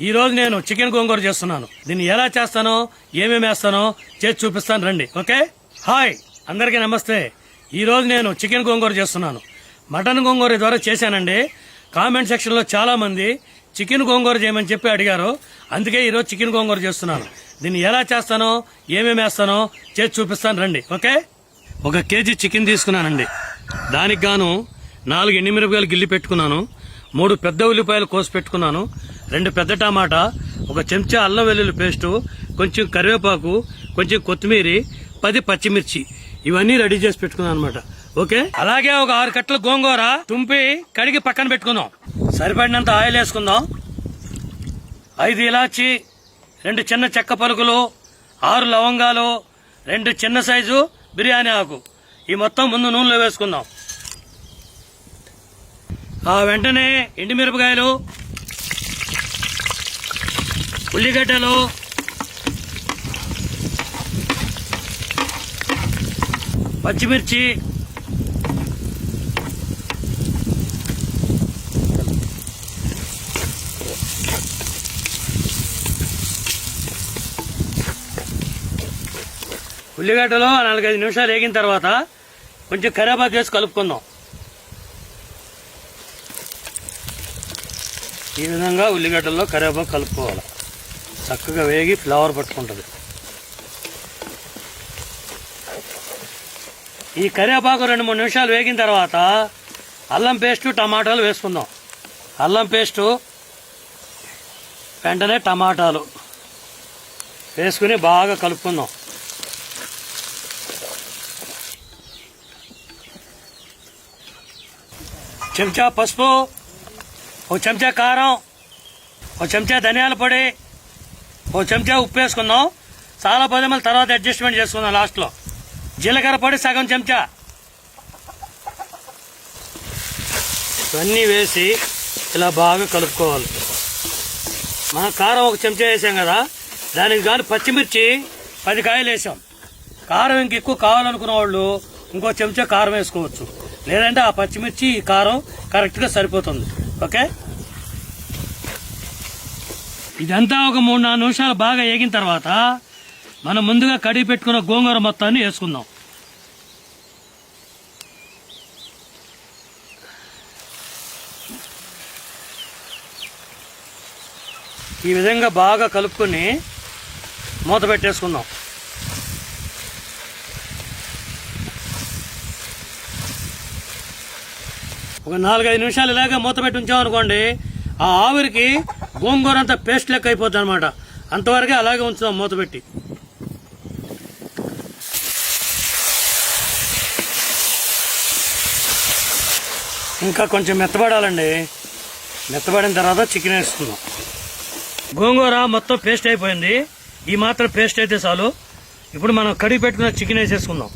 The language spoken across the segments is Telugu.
ఈ రోజు నేను చికెన్ గోంగూర చేస్తున్నాను. దీన్ని ఎలా చేస్తానో ఏమేమి వేస్తానో చేసి చూపిస్తాను రండి. ఓకే, హాయ్ అందరికీ నమస్తే. ఈ రోజు నేను చికెన్ గోంగూర చేస్తున్నాను. మటన్ గోంగూర ద్వారా చేశానండి. కామెంట్ సెక్షన్ లో చాలా మంది చికెన్ గోంగూర చేయమని చెప్పి అడిగారు. అందుకే ఈ రోజు చికెన్ గోంగూర చేస్తున్నాను. దీన్ని ఎలా చేస్తానో ఏమేమి వేస్తానో చేసి చూపిస్తాను రండి. ఓకే, 1 కేజీ చికెన్ తీసుకున్నానండి. దానికి గాను 4 ఎండుమిరపకాయలు గిల్లి పెట్టుకున్నాను. 3 పెద్ద ఉల్లిపాయలు కోసి పెట్టుకున్నాను. 2 పెద్ద టమాటా, 1 చెంచా అల్లం వెల్లుల్లి పేస్టు, కొంచెం కరివేపాకు, కొంచెం కొత్తిమీర, 10 పచ్చిమిర్చి ఇవన్నీ రెడీ చేసి పెట్టుకున్నాను అనమాట. ఓకే, అలాగే 6 కట్టల గోంగూర తుంపి కడిగి పక్కన పెట్టుకుందాం. సరిపడినంత ఆయిల్ వేసుకుందాం. 5 ఇలాచి, 2 చిన్న చెక్క పలుకులు, 6 లవంగాలు, 2 చిన్న సైజు బిర్యానీ ఆకు ఈ మొత్తం ముందు నూనెలో వేసుకుందాం. వెంటనే ఎండుమిరపకాయలు, ఉల్లిగడ్డలు, పచ్చిమిర్చి, ఉల్లిగడ్డలు 4-5 నిమిషాలు వేగిన తర్వాత కొంచెం కరివేపాకు వేసి కలుపుకుందాం. ఈ విధంగా ఉల్లిగడ్డల్లో కరివేపాకు కలుపుకోవాలి. చక్కగా వేగి ఫ్లేవర్ పట్టుకుంటుంది. ఈ కరివేపాకు 2-3 నిమిషాలు వేగిన తర్వాత అల్లం పేస్టు, టమాటాలు వేసుకుందాం. అల్లం పేస్టు, వెంటనే టమాటాలు వేసుకుని బాగా కలుపుకుందాం. చెంచా పసుపు, 1 చెంచా కారం, 1 చెంచా ధనియాల పొడి, 1 చెంచా ఉప్పు వేసుకుందాం. చాలా పదిమల తర్వాత అడ్జస్ట్మెంట్ చేసుకుందాం. లాస్ట్లో జీలకర్ర పొడి సగం చెంచా ఇవన్నీ వేసి ఇలా బాగా కలుపుకోవాలి. మనం కారం 1 చెంచా వేసాం కదా, దానికి గాను పచ్చిమిర్చి 10 కాయలు వేసాం. కారం ఇంకెక్కువ కావాలనుకున్న వాళ్ళు ఇంకో చెంచా కారం వేసుకోవచ్చు. లేదంటే ఆ పచ్చిమిర్చి కారం కరెక్ట్గా సరిపోతుంది. ఓకే, ఇదంతా ఒక 3-4 నిమిషాలు బాగా వేగిన తర్వాత మనం ముందుగా కడిగి పెట్టుకున్న గోంగూర మొత్తాన్ని వేసుకుందాం. ఈ విధంగా బాగా కలుపుకొని మూత పెట్టేసుకుందాం. ఒక 4-5 నిమిషాలు ఇలాగే మూత పెట్టి ఉంచామనుకోండి, ఆ ఆవిరికి గోంగూర అంతా పేస్ట్ లెక్క అయిపోతుంది అనమాట. అంతవరకే అలాగే ఉంచుదాం మూత పెట్టి. ఇంకా కొంచెం మెత్తబడాలండి. మెత్తబడిన తర్వాత చికెన్ వేసుకుందాం. గోంగూర మొత్తం పేస్ట్ అయిపోయింది. ఈ మాత్రం పేస్ట్ అయితే చాలు. ఇప్పుడు మనం కడిగి పెట్టుకున్న చికెన్ వేసేసుకుందాం.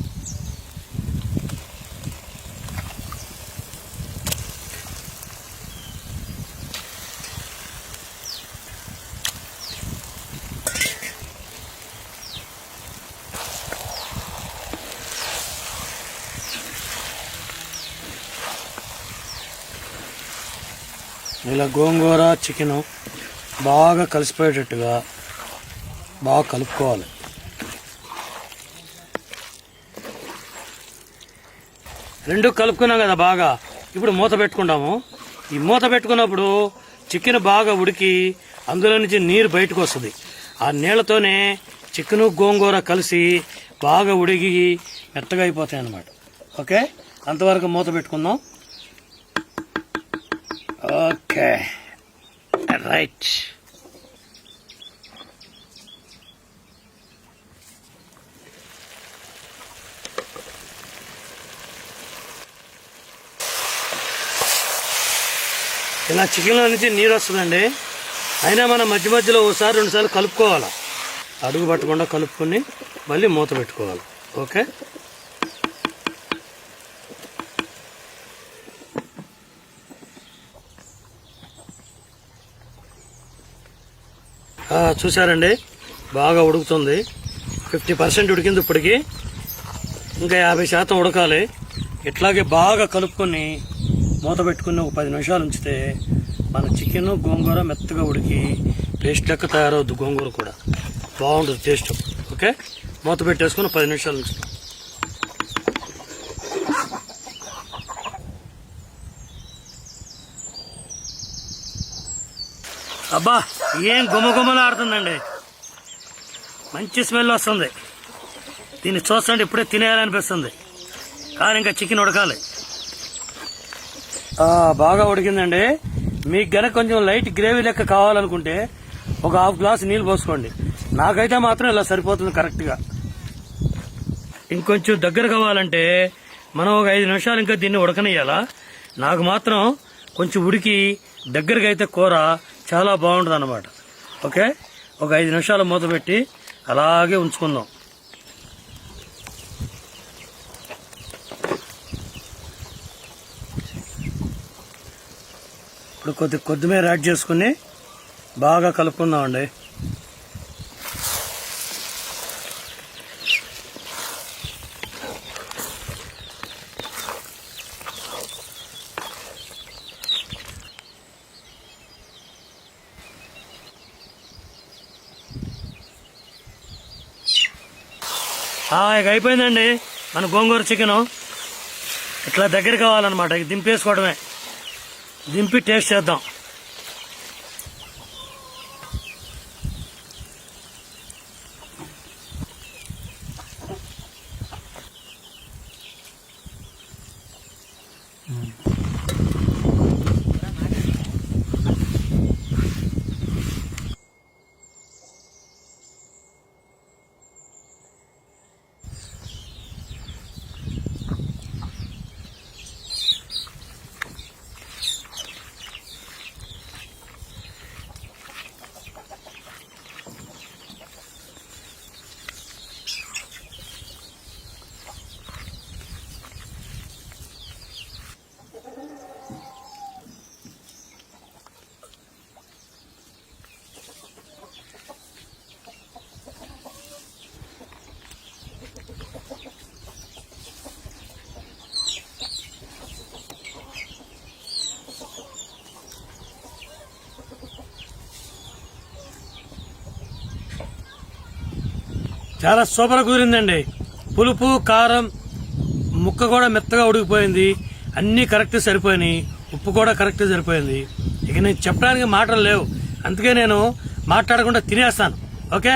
ఇలా గోంగూర చికెను బాగా కలిసిపోయేటట్టుగా బాగా కలుపుకోవాలి. రెండు కలుపుకున్నాం కదా బాగా. ఇప్పుడు మూత పెట్టుకుంటాము. ఈ మూత పెట్టుకున్నప్పుడు చికెన్ బాగా ఉడికి అందులో నుంచి నీరు బయటకు వస్తుంది. ఆ నీళ్లతోనే చికెను గోంగూర కలిసి బాగా ఉడికి మెత్తగా అయిపోతాయి అన్నమాట. ఓకే, అంతవరకు మూత పెట్టుకుందాం. Okay, right. ఇలా చికెన్లో నుంచి నీరు వస్తుందండి. అయినా మనం మధ్య మధ్యలో 1-2 సార్లు కలుపుకోవాలి. అడుగు పట్టకుండా కలుపుకొని మళ్ళీ మూత పెట్టుకోవాలి. ఓకే, చూసారండి బాగా ఉడుకుతుంది. 50% ఉడికింది ఇప్పటికి. ఇంకా 50% ఉడకాలి. ఇట్లాగే బాగా కలుపుకొని మూత పెట్టుకుని ఒక 10 నిమిషాలు ఉంచితే మన చికెన్ గోంగూర మెత్తగా ఉడికి పేస్ట్ లెక్క తయారవుద్ది గోంగూర కూడా బాగుంటుంది టేస్ట్. ఓకే, మూత పెట్టేసుకుని 10 నిమిషాల నుంచి. అబ్బా ఏం గుమ్మగుమ్మలు ఆడుతుందండి, మంచి స్మెల్ వస్తుంది. దీన్ని చూస్తుంటే ఇప్పుడే తినేయాలనిపిస్తుంది, కానీ ఇంకా చికెన్ ఉడకాలి. బాగా ఉడికిందండి. మీకు గనక కొంచెం లైట్ గ్రేవీ లెక్క కావాలనుకుంటే ఒక హాఫ్ గ్లాస్ నీళ్ళు పోసుకోండి. నాకైతే మాత్రం ఇలా సరిపోతుంది కరెక్ట్గా. ఇంకొంచెం దగ్గర కావాలంటే మనం ఒక 5 నిమిషాలు ఇంకా దీన్ని ఉడకనియ్యాలా. నాకు మాత్రం కొంచెం ఉడికి దగ్గరగా అయితే కూర చాలా బాగుంటుంది అన్నమాట. ఓకే, ఒక 5 నిమిషాలు మూత పెట్టి అలాగే ఉంచుకుందాం. ఇప్పుడు కొద్దిమీర యాడ్ చేసుకుని బాగా కలుపుకుందామండి. ఇక అయిపోయిందండి మన గోంగూర చికెను. ఇట్లా దగ్గర కావాలన్నమాట. ఇక దింపేసుకోవడమే, దింపి టేస్ట్ చేద్దాం. చాలా సూపర్ కుదిరిందండి. పులుపు, కారం, ముక్క కూడా మెత్తగా ఉడికిపోయింది. అన్నీ కరెక్ట్ సరిపోయినాయి. ఉప్పు కూడా కరెక్ట్ సరిపోయింది. ఇక నేను చెప్పడానికి మాటలు లేవు, అందుకే నేను మాట్లాడకుండా తినేస్తాను. ఓకే.